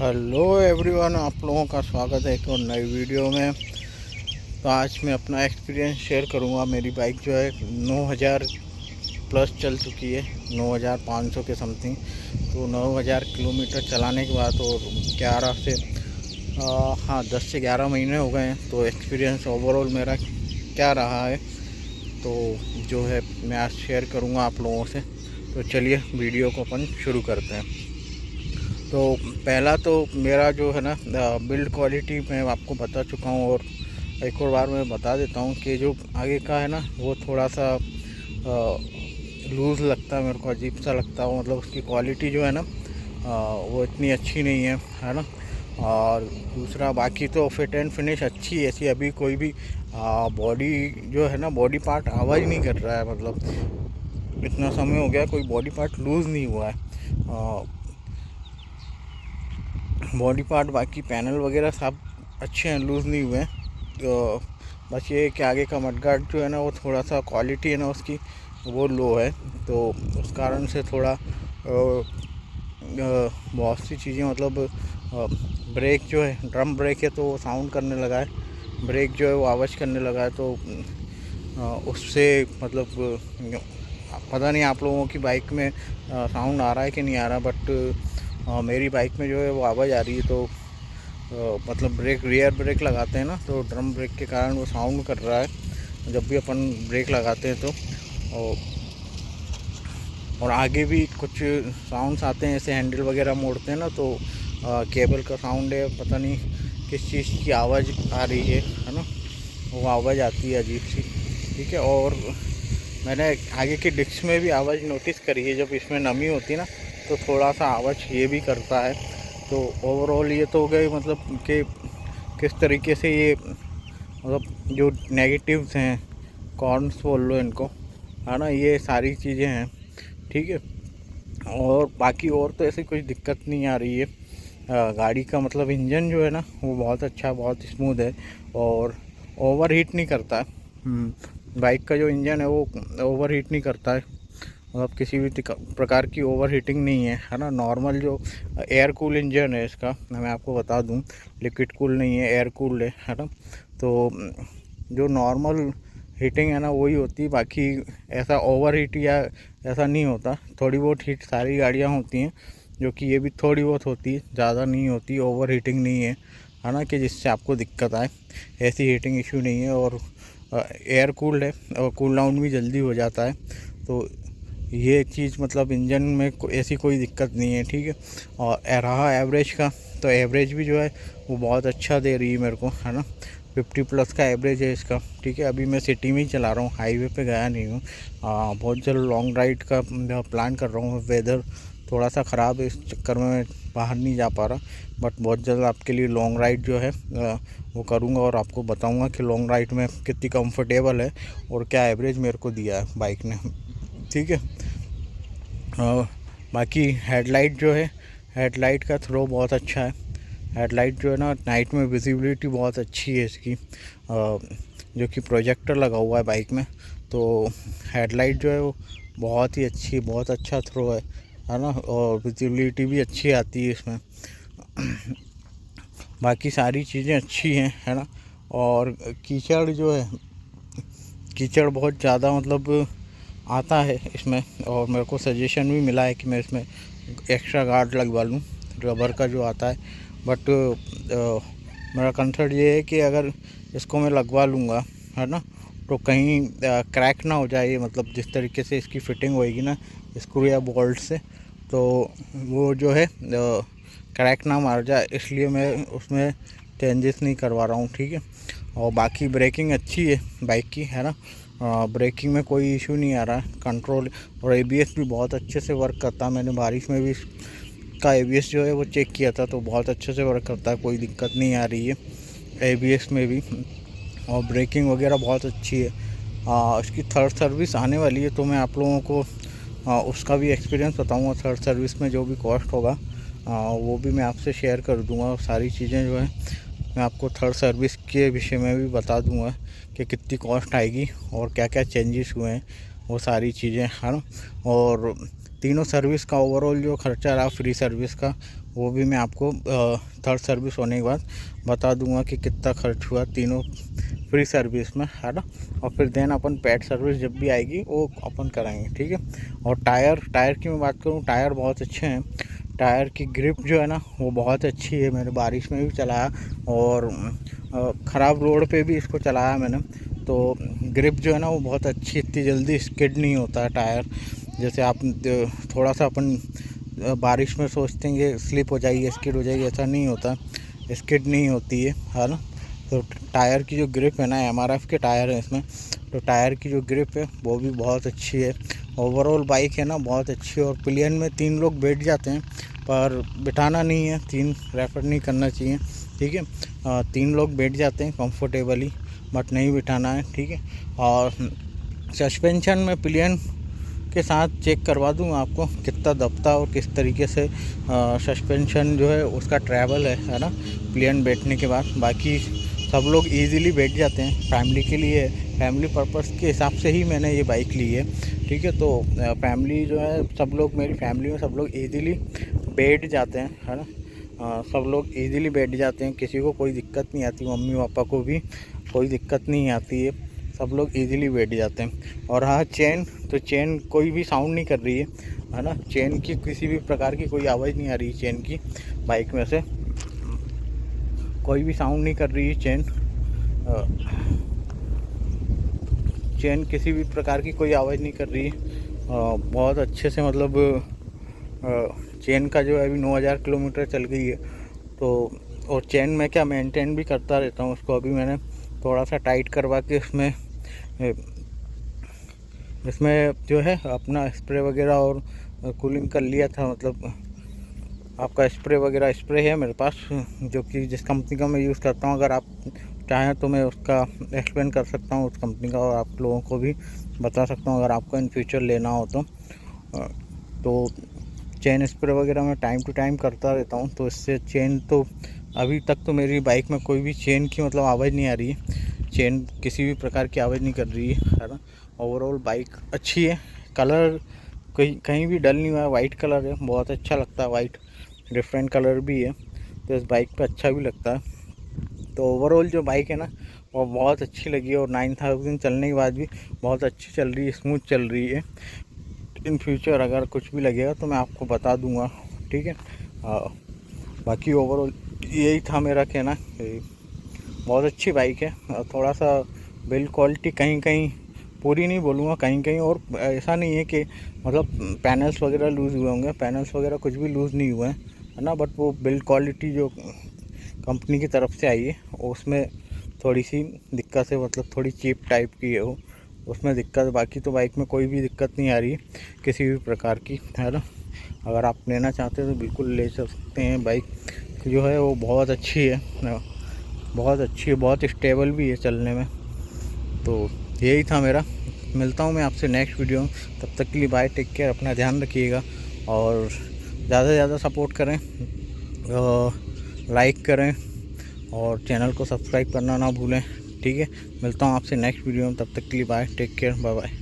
Hello everyone, आप लोगों का स्वागत है एक और नई वीडियो में। तो आज मैं अपना एक्सपीरियंस शेयर करूंगा। मेरी बाइक जो है 9000 प्लस चल चुकी है, 9500 के समथिंग। तो 9000 किलोमीटर चलाने के बाद और 11 से 10 से 11 महीने हो गए हैं। तो एक्सपीरियंस ओवरऑल मेरा क्या रहा है तो जो है मैं आज शेयर करूँगा आप लोगों से। तो चलिए वीडियो को अपन शुरू करते हैं। तो पहला तो मेरा जो है ना बिल्ड क्वालिटी मैं आपको बता चुका हूँ, और एक और बार मैं बता देता हूँ कि जो आगे का है ना वो थोड़ा सा लूज़ लगता है मेरे को, अजीब सा लगता है। मतलब उसकी क्वालिटी जो है ना वो इतनी अच्छी नहीं है ना। और दूसरा बाकी तो फिट एंड फिनिश अच्छी है, ऐसी अभी कोई भी बॉडी जो है ना बॉडी पार्ट आवाज़ नहीं कर रहा है। मतलब इतना समय हो गया कोई बॉडी पार्ट लूज़ नहीं हुआ है। बॉडी पार्ट बाकी पैनल वगैरह सब अच्छे हैं, लूज़ नहीं हुए हैं। तो बस ये कि आगे का मडगार्ड जो है ना वो थोड़ा सा क्वालिटी है ना उसकी वो लो है। तो उस कारण से थोड़ा बहुत सी चीज़ें मतलब ब्रेक जो है ड्रम ब्रेक है तो वो साउंड करने लगा है, ब्रेक जो है वो आवाज़ करने लगा है। तो उससे मतलब पता नहीं आप लोगों की बाइक में साउंड आ रहा है कि नहीं आ रहा, बट मेरी बाइक में जो है वो आवाज़ आ रही है। तो मतलब ब्रेक रियर ब्रेक लगाते हैं ना तो ड्रम ब्रेक के कारण वो साउंड कर रहा है जब भी अपन ब्रेक लगाते हैं। तो और आगे भी कुछ साउंड्स आते हैं, ऐसे हैंडल वगैरह मोड़ते हैं ना तो केबल का साउंड है, पता नहीं किस चीज़ की आवाज़ आ रही है ना, वो आवाज़ आती है अजीब सी। ठीक है। और मैंने आगे की डिस्क में भी आवाज़ नोटिस करी है, जब इसमें नमी होती है ना तो थोड़ा सा आवाज़ ये भी करता है। तो ओवरऑल ये तो हो गई मतलब कि किस तरीके से ये मतलब जो नेगेटिव्स हैं, कॉर्न्स बोल लो इनको, है ना, ये सारी चीज़ें हैं। ठीक है। और बाकी और तो ऐसी कोई दिक्कत नहीं आ रही है। गाड़ी का मतलब इंजन जो है ना वो बहुत अच्छा, बहुत स्मूथ है और ओवर हीट नहीं करता है। बाइक का जो इंजन है वो ओवर हीट नहीं करता है, मतलब किसी भी प्रकार की ओवर हीटिंग नहीं है ना। नॉर्मल जो एयर कूल इंजन है इसका, मैं आपको बता दूं, लिक्विड कूल नहीं है, एयर कूल्ड है ना। तो जो नॉर्मल हीटिंग है ना वही होती है, बाकी ऐसा ओवर हीट या ऐसा नहीं होता। थोड़ी बहुत हीट सारी गाड़ियाँ होती हैं, जो कि ये भी थोड़ी बहुत होती है, ज़्यादा नहीं होती। ओवर हीटिंग नहीं है ना, कि जिससे आपको दिक्कत आए, ऐसी हीटिंग इशू नहीं है। और एयर कूल्ड है और कूल डाउन भी जल्दी हो जाता है। तो ये चीज़ मतलब इंजन में ऐसी कोई दिक्कत नहीं है। ठीक है। और रहा एवरेज का, तो एवरेज भी जो है वो बहुत अच्छा दे रही है मेरे को, है ना। 50 प्लस का एवरेज है इसका। ठीक है। अभी मैं सिटी में ही चला रहा हूँ, हाईवे पे गया नहीं हूँ। बहुत जल्द लॉन्ग राइड का प्लान कर रहा हूँ। वेदर थोड़ा सा ख़राब है, इस चक्कर में मैं बाहर नहीं जा पा रहा, बट बहुत जल्द आपके लिए लॉन्ग राइड जो है वो करूँगा और आपको बताऊँगा कि लॉन्ग राइड में कितनी कंफर्टेबल है और क्या एवरेज मेरे को दिया है बाइक ने। ठीक है। और बाकी हेडलाइट जो है, हेडलाइट का थ्रो बहुत अच्छा है। हेडलाइट जो है ना नाइट में विजिबिलिटी बहुत अच्छी है इसकी, जो कि प्रोजेक्टर लगा हुआ है बाइक में। तो हेडलाइट जो है वो बहुत ही अच्छी, बहुत अच्छा थ्रो है ना। और विजिबिलिटी भी अच्छी आती है इसमें। बाकी सारी चीज़ें अच्छी हैं, है ना। और कीचड़ जो है, कीचड़ बहुत ज़्यादा मतलब आता है इसमें, और मेरे को सजेशन भी मिला है कि मैं इसमें एक्स्ट्रा गार्ड लगवा लूँ, रबर का जो आता है। बट मेरा कंसर्न ये है कि अगर इसको मैं लगवा लूँगा, है ना, तो कहीं क्रैक ना हो जाए। मतलब जिस तरीके से इसकी फिटिंग होएगी ना स्क्रू या बोल्ट से, तो वो जो है क्रैक ना मार जाए, इसलिए मैं उसमें चेंजेस नहीं करवा रहा हूँ। ठीक है। और बाकी ब्रेकिंग अच्छी है बाइक की, है ना। ब्रेकिंग में कोई इशू नहीं आ रहा है, कंट्रोल और एबीएस भी बहुत अच्छे से वर्क करता है। मैंने बारिश में भी इसका एबीएस जो है वो चेक किया था, तो बहुत अच्छे से वर्क करता है, कोई दिक्कत नहीं आ रही है एबीएस में भी। और ब्रेकिंग वगैरह बहुत अच्छी है। इसकी थर्ड सर्विस आने वाली है, तो मैं आप लोगों को उसका भी एक्सपीरियंस बताऊंगा। थर्ड सर्विस में जो भी कॉस्ट होगा वो भी मैं आपसे शेयर कर दूंगा। सारी चीज़ें जो है मैं आपको थर्ड सर्विस के विषय में भी बता दूंगा कि कितनी कॉस्ट आएगी और क्या क्या चेंजेस हुए हैं, वो सारी चीज़ें, है ना। और तीनों सर्विस का ओवरऑल जो खर्चा रहा फ्री सर्विस का, वो भी मैं आपको थर्ड सर्विस होने के बाद बता दूंगा कि कितना खर्च हुआ तीनों फ्री सर्विस में, है ना। और फिर देन अपन पेड सर्विस जब भी आएगी वो अपन कराएंगे, ठीक है। और टायर की मैं बात करूँ, टायर बहुत अच्छे हैं। टायर की ग्रिप जो है ना वो बहुत अच्छी है। मैंने बारिश में भी चलाया और ख़राब रोड पे भी इसको चलाया मैंने, तो ग्रिप जो है ना वो बहुत अच्छी, इतनी जल्दी स्किड नहीं होता है टायर। जैसे आप थोड़ा सा अपन बारिश में सोचते हैं कि स्लिप हो जाएगी, स्किड हो जाएगी, ऐसा नहीं होता, स्किड नहीं होती है ना। तो टायर की जो ग्रिप है ना, MRF के टायर हैं इसमें, तो टायर की जो ग्रिप है वो भी बहुत अच्छी है। ओवरऑल बाइक है ना बहुत अच्छी है। और पिलियन में 3 लोग बैठ जाते हैं, पर बिठाना नहीं है, 3 रेफर नहीं करना चाहिए, ठीक है। 3 लोग बैठ जाते हैं कंफर्टेबली, बट नहीं बिठाना है, ठीक है। और सस्पेंशन में पिलियन के साथ चेक करवा दूँ आपको कितना दबता और किस तरीके से सस्पेंशन जो है उसका ट्रैवल है ना, पिलियन बैठने के बाद। बाकी सब लोग इजीली बैठ जाते हैं, फैमिली के लिए, फैमिली पर्पस के हिसाब से ही मैंने ये बाइक ली है, ठीक है। तो फैमिली जो है सब लोग, मेरी फैमिली में सब लोग इजीली बैठ जाते हैं, है ना। सब लोग इजीली बैठ जाते हैं, किसी को कोई दिक्कत नहीं आती, मम्मी पापा को भी कोई दिक्कत नहीं आती है, सब लोग इजीली बैठ जाते हैं। और हाँ, चेन कोई भी साउंड नहीं कर रही है ना। चेन की किसी भी प्रकार की कोई आवाज़ नहीं आ रही है, चेन की बाइक में से कोई भी साउंड नहीं कर रही है चेन किसी भी प्रकार की कोई आवाज़ नहीं कर रही है। बहुत अच्छे से, मतलब चेन का जो है अभी 9000 किलोमीटर चल गई है। तो और चेन में क्या मेंटेन भी करता रहता हूँ उसको। अभी मैंने थोड़ा सा टाइट करवा के इसमें जो है अपना स्प्रे वगैरह और कूलिंग कर लिया था। मतलब आपका स्प्रे है मेरे पास, जो कि जिस कंपनी का मैं यूज़ करता हूँ। अगर आप चाहें तो मैं उसका एक्सप्लेन कर सकता हूँ उस कंपनी का, और आप लोगों को भी बता सकता हूँ अगर आपको इन फ्यूचर लेना हो तो चेन स्प्रे वगैरह मैं टाइम टू टाइम करता रहता हूँ। तो इससे चेन तो अभी तक तो मेरी बाइक में कोई भी चेन की मतलब आवाज़ नहीं आ रही है, चेन किसी भी प्रकार की आवाज़ नहीं कर रही है ना। ओवरऑल बाइक अच्छी है। कलर कहीं भी डल नहीं हुआ है, वाइट कलर है, बहुत अच्छा लगता है वाइट, डिफरेंट कलर भी है, तो इस बाइक पे अच्छा भी लगता है। तो ओवरऑल जो बाइक है ना वो बहुत अच्छी लगी है, और 9000 चलने के बाद भी बहुत अच्छी चल रही है, स्मूथ चल रही है। इन फ्यूचर अगर कुछ भी लगेगा तो मैं आपको बता दूंगा, ठीक है। बाकी ओवरऑल यही था मेरा कहना, बहुत अच्छी बाइक है। थोड़ा सा बिल्ड क्वालिटी कहीं कहीं पूरी नहीं बोलूँगा, कहीं कहीं, और ऐसा नहीं है कि मतलब पैनल्स वगैरह लूज़ हुए होंगे, पैनल्स वगैरह कुछ भी लूज़ नहीं हुए हैं, है ना। बट वो बिल्ड क्वालिटी जो कंपनी की तरफ से आई है उसमें थोड़ी सी दिक्कत है, मतलब थोड़ी चीप टाइप की है वो, उसमें दिक्कत। बाकी तो बाइक में कोई भी दिक्कत नहीं आ रही है किसी भी प्रकार की, है ना। अगर आप लेना चाहते हैं तो बिल्कुल ले सकते हैं। बाइक जो है वो बहुत अच्छी है, बहुत अच्छी है, बहुत स्टेबल भी है चलने में। तो यही था मेरा, मिलता हूँ मैं आपसे नेक्स्ट वीडियो में। तब तक के लिए बाय, टेक केयर, अपना ध्यान रखिएगा, और ज़्यादा से ज़्यादा सपोर्ट करें, लाइक करें, और चैनल को सब्सक्राइब करना ना भूलें, ठीक है। मिलता हूँ आपसे नेक्स्ट वीडियो में, तब तक के लिए bye, take care, bye bye.